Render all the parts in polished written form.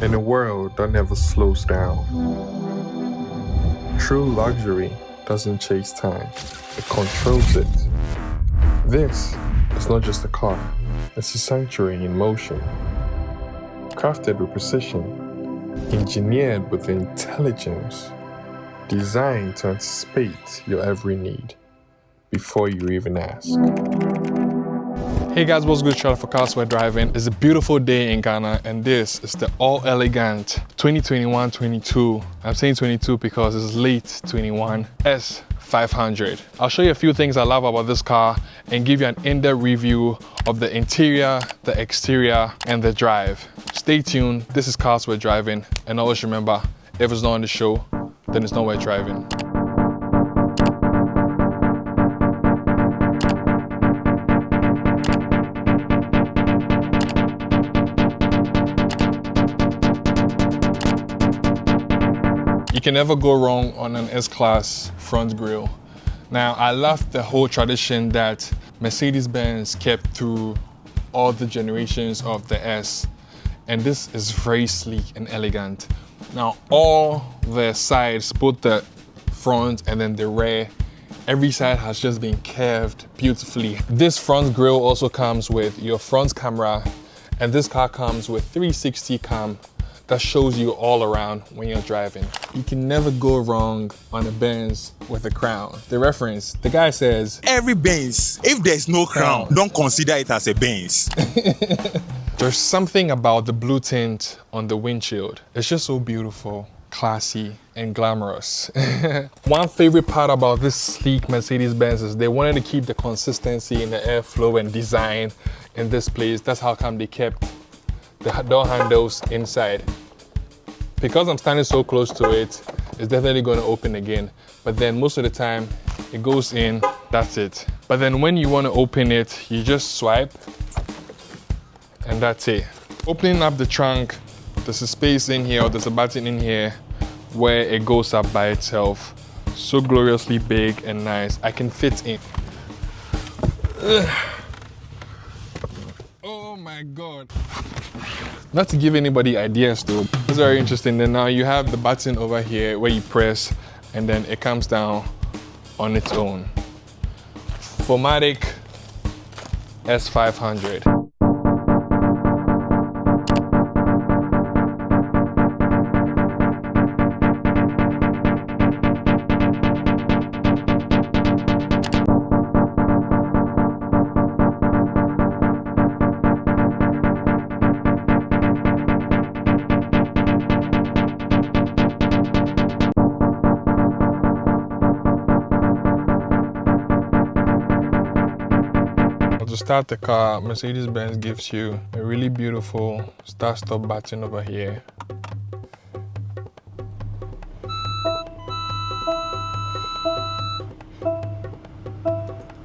in a world that never slows down. True luxury doesn't chase time, it controls it. This is not just a car, it's a sanctuary in motion. Crafted with precision, engineered with intelligence, designed to anticipate your every need before you even ask. Hey guys, what's good? Shout out for Cars We're Driving. It's a beautiful day in Ghana, and this is the all elegant 2021-22. I'm saying 22 because it's late 21 S500. I'll show you a few things I love about this car and give you an in-depth review of the interior, the exterior, and the drive. Stay tuned. This is Cars We're Driving, and always remember, if it's not on the show, then it's not worth driving. You can never go wrong on an S-Class front grille. Now, I love the whole tradition that Mercedes-Benz kept through all the generations of the S, and this is very sleek and elegant. Now, all the sides, both the front and then the rear, every side has just been curved beautifully. This front grille also comes with your front camera, and this car comes with 360 cam that shows you all around when you're driving. You can never go wrong on a Benz with a crown. The reference, the guy says, every Benz, if there's no crown, don't consider it as a Benz. There's something about the blue tint on the windshield. It's just so beautiful, classy, and glamorous. One favorite part about this sleek Mercedes-Benz is they wanted to keep the consistency in the airflow and design in this place. That's how come they kept the door handles inside. Because I'm standing so close to it, it's definitely going to open again. But then most of the time, it goes in, that's it. But then when you want to open it, you just swipe, and that's it. Opening up the trunk, there's a space in here, or there's a button in here where it goes up by itself. So gloriously big and nice. I can fit in. Oh my God. Not to give anybody ideas though, it's very interesting. Then now you have the button over here where you press and then it comes down on its own. 4Matic S500. To start the car, Mercedes-Benz gives you a really beautiful start-stop button over here.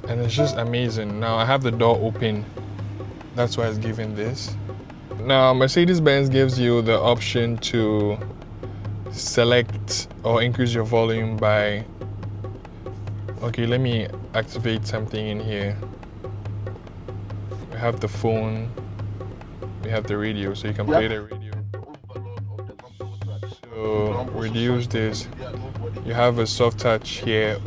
And it's just amazing. Now I have the door open, that's why it's giving this. Now Mercedes-Benz gives you the option to select or increase your volume by, okay, let me activate something in here. We have the phone, we have the radio, so you can play the radio. So reduce this. You have a soft touch here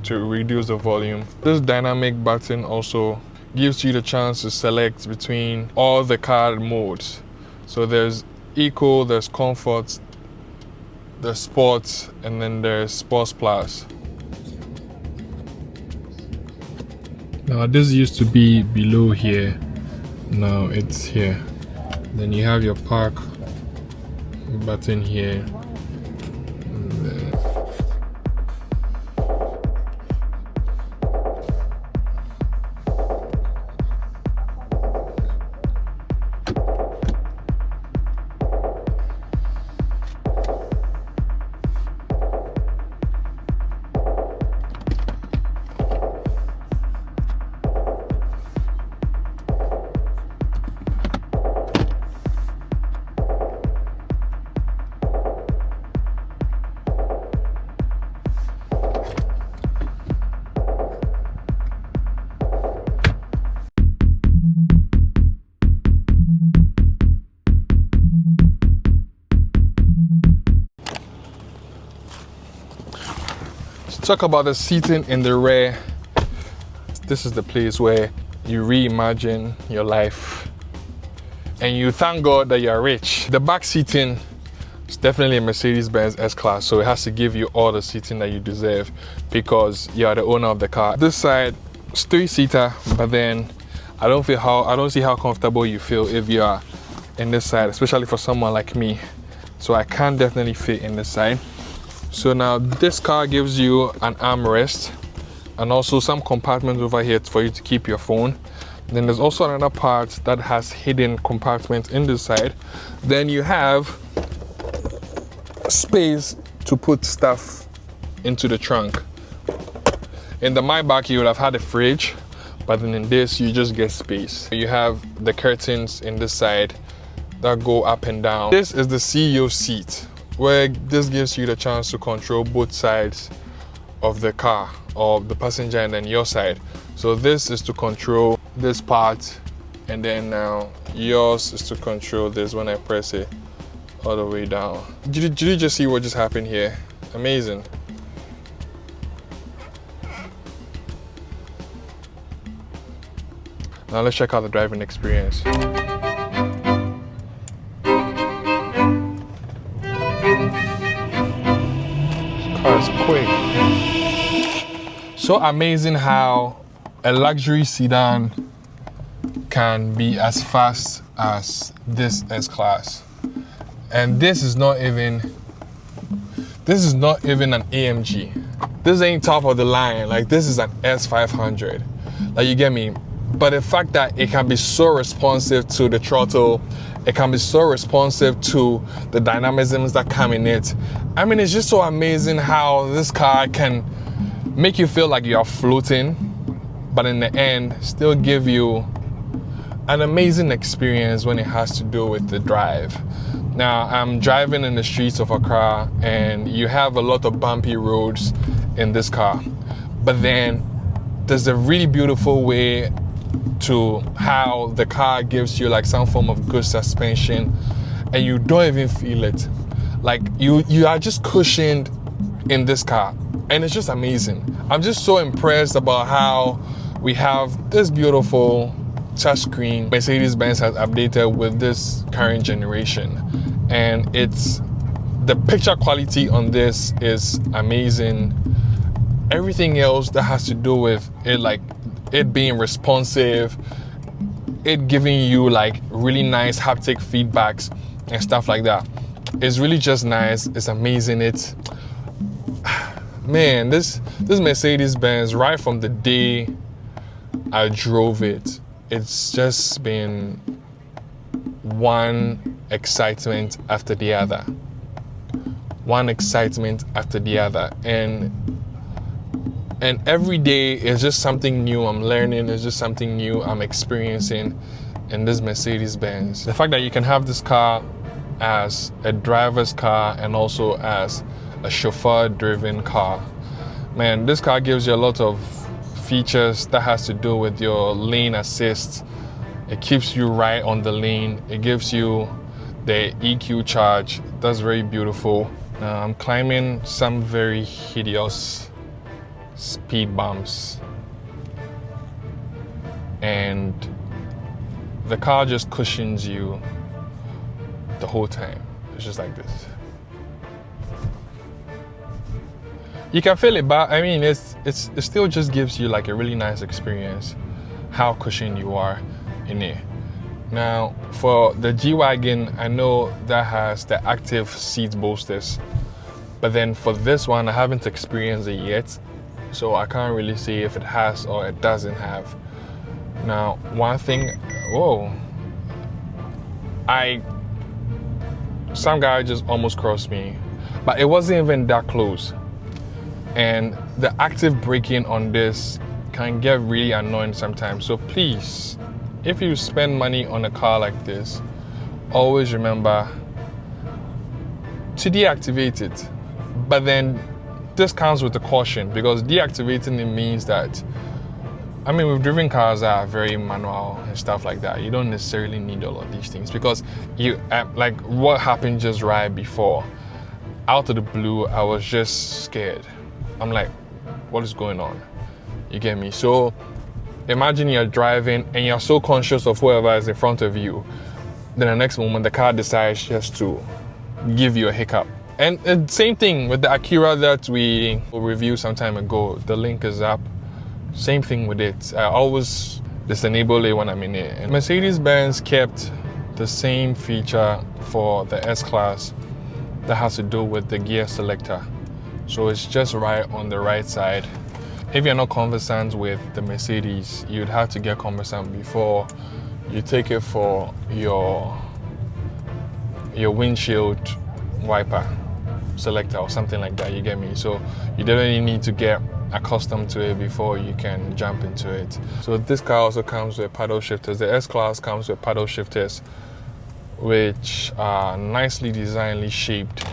to reduce the volume. This dynamic button also gives you the chance to select between all the car modes. So there's Eco, there's Comfort, there's Sports, and then there's Sports Plus. Now this used to be below here, now it's here. Then you have your park button here. Talk about the seating in the rear. This is the place where you reimagine your life and you thank God that you're rich. The back seating is definitely a Mercedes-Benz S-Class, so it has to give you all the seating that you deserve because you're the owner of the car. This side is 3-seater, but then I don't see how comfortable you feel if you are in this side, especially for someone like me. So I can definitely fit in this side. So now this car gives you an armrest and also some compartments over here for you to keep your phone. Then there's also another part that has hidden compartments in this side. Then you have space to put stuff into the trunk. In the Maybach you would have had a fridge, but then in this you just get space. You have the curtains in this side that go up and down. This is the CEO seat, where this gives you the chance to control both sides of the car, or the passenger and then your side. So this is to control this part, and then now yours is to control this when I press it all the way down. Did you just see what just happened here? Amazing. Now let's check out the driving experience. This car is quick. So amazing how a luxury sedan can be as fast as this S-Class. And this is not even an AMG. This ain't top of the line. Like, this is an S500. Like, you get me? But the fact that it can be so responsive to the throttle, it can be so responsive to the dynamisms that come in it. I mean, it's just so amazing how this car can make you feel like you're floating, but in the end, still give you an amazing experience when it has to do with the drive. Now, I'm driving in the streets of Accra, and you have a lot of bumpy roads in this car. But then, there's a really beautiful way to how the car gives you like some form of good suspension, and you don't even feel it. Like, you are just cushioned in this car, and it's just amazing. I'm just so impressed about how we have this beautiful touchscreen Mercedes-Benz has updated with this current generation, and the picture quality on this is amazing. Everything else that has to do with it, like it being responsive, it giving you like really nice haptic feedbacks and stuff like that, is really just nice. It's amazing. Man, this Mercedes-Benz, right from the day I drove it, it's just been one excitement after the other. One excitement after the other. And every day is just something new I'm learning, it's just something new I'm experiencing in this Mercedes-Benz. The fact that you can have this car as a driver's car and also as a chauffeur-driven car. Man, this car gives you a lot of features that has to do with your lane assist. It keeps you right on the lane. It gives you the EQ charge. That's very beautiful. Now I'm climbing some very hideous speed bumps, and the car just cushions you the whole time. It's just like this. You can feel it, but I mean, it still just gives you like a really nice experience, how cushioned you are in it. Now, for the G-Wagon, I know that has the active seat bolsters, but then for this one, I haven't experienced it yet, so I can't really say if it has or it doesn't have. Now, one thing, some guy just almost crossed me, but it wasn't even that close. And the active braking on this can get really annoying sometimes. So please, if you spend money on a car like this, always remember to deactivate it. But then this comes with a caution, because deactivating it means that, I mean, we've driven cars that are very manual and stuff like that. You don't necessarily need all of these things, because like what happened just right before, out of the blue, I was just scared. I'm like, what is going on. You get me? So imagine you're driving and you're so conscious of whoever is in front of you. Then the next moment, the car decides just to give you a hiccup. And same thing with the Acura that we reviewed some time ago. The link is up. Same thing with it. I always disable it when I'm in it. And Mercedes-Benz kept the same feature for the S-Class that has to do with the gear selector. So it's just right on the right side. If you're not conversant with the Mercedes, you'd have to get conversant before you take it for your windshield wiper selector or something like that, you get me? So you definitely need to get accustomed to it before you can jump into it. So this car also comes with paddle shifters. The S-Class comes with paddle shifters, which are nicely designedly shaped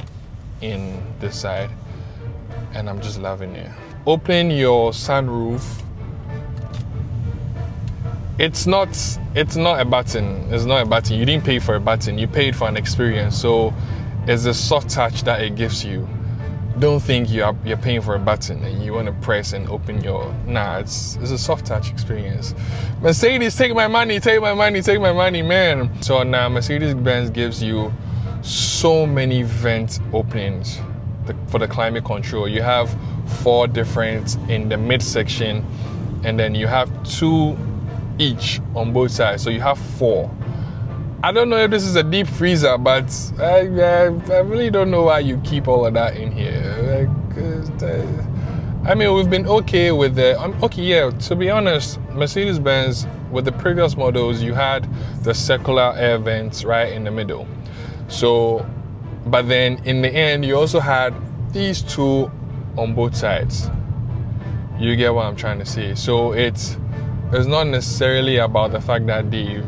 in this side, and I'm just loving it. Open your sunroof. It's not a button. It's not a button. You didn't pay for a button. You paid for an experience. So it's a soft touch that it gives you. Don't think you're paying for a button and you want to press and open your. Nah, it's a soft touch experience. Mercedes, take my money, take my money, take my money, man. So now Mercedes-Benz gives you so many vent openings for the climate control. You have 4 different in the midsection, and then you have 2 each on both sides. So you have 4. I don't know if this is a deep freezer, but I really don't know why you keep all of that in here. I mean, we've been okay with to be honest, Mercedes-Benz, with the previous models, you had the circular air vents right in the middle. So, but then in the end, you also had these 2 on both sides. You get what I'm trying to say? So it's not necessarily about the fact that they've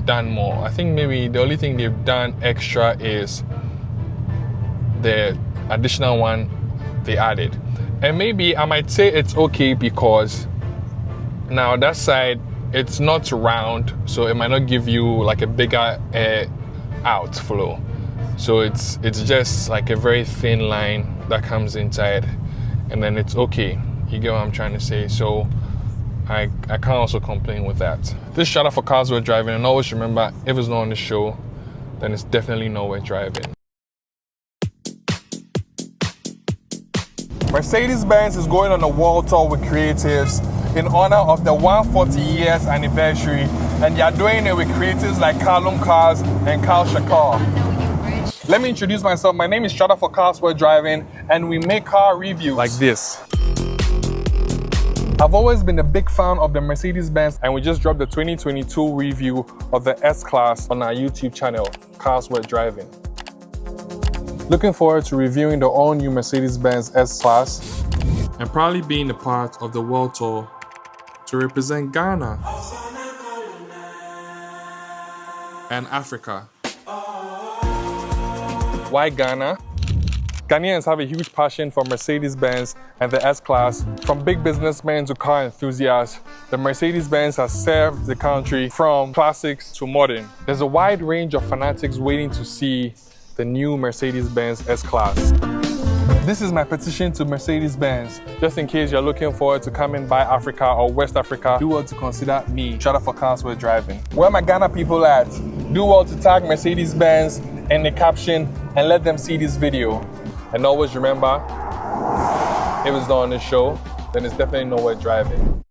done more. I think maybe the only thing they've done extra is the additional one they added. And maybe I might say it's okay because now that side, it's not round, so it might not give you like a bigger air outflow. So it's just like a very thin line that comes inside, and then it's okay. You get what I'm trying to say? So I can't also complain with that. This shout out for cars worth driving, and always remember, if it's not on the show, then it's definitely not worth driving. Mercedes-Benz is going on a world tour with creatives in honor of the 140 years anniversary, and they are doing it with creatives like Callum Cars and Carl Shakar. Let me introduce myself. My name is Shada for Cars Worth Driving, and we make car reviews like this. I've always been a big fan of the Mercedes-Benz, and we just dropped the 2022 review of the S-Class on our YouTube channel, Cars Worth Driving. Looking forward to reviewing the all-new Mercedes-Benz S-Class and probably being a part of the world tour to represent Ghana and Africa. Why Ghana? Ghanaians have a huge passion for Mercedes-Benz and the S-Class. From big businessmen to car enthusiasts, the Mercedes-Benz has served the country from classics to modern. There's a wide range of fanatics waiting to see the new Mercedes-Benz S-Class. This is my petition to Mercedes-Benz. Just in case you're looking forward to coming by Africa or West Africa, do well to consider me, Shada for Cars Worth Driving. Where my Ghana people at? Do well to tag Mercedes-Benz in the caption and let them see this video. And always remember, if it's not on the show, then it's definitely not worth driving.